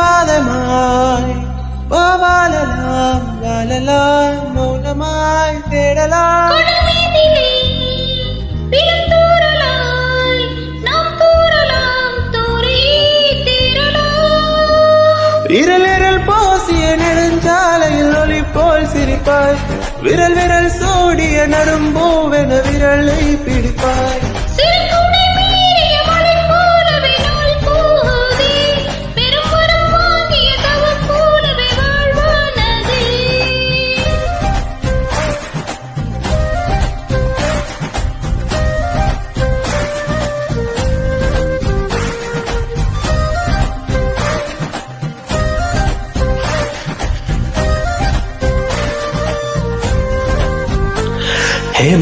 பாதமாய் வாழலாம் வாழலாம் மௌனமாய் தேடலாம் இரல் போசிய நெடுஞ்சாலையில் ஒளி போல் சிரிப்பாய் விரல் விரல் சூடிய நடும்போவென விரலை பிடிப்பாய் Hey,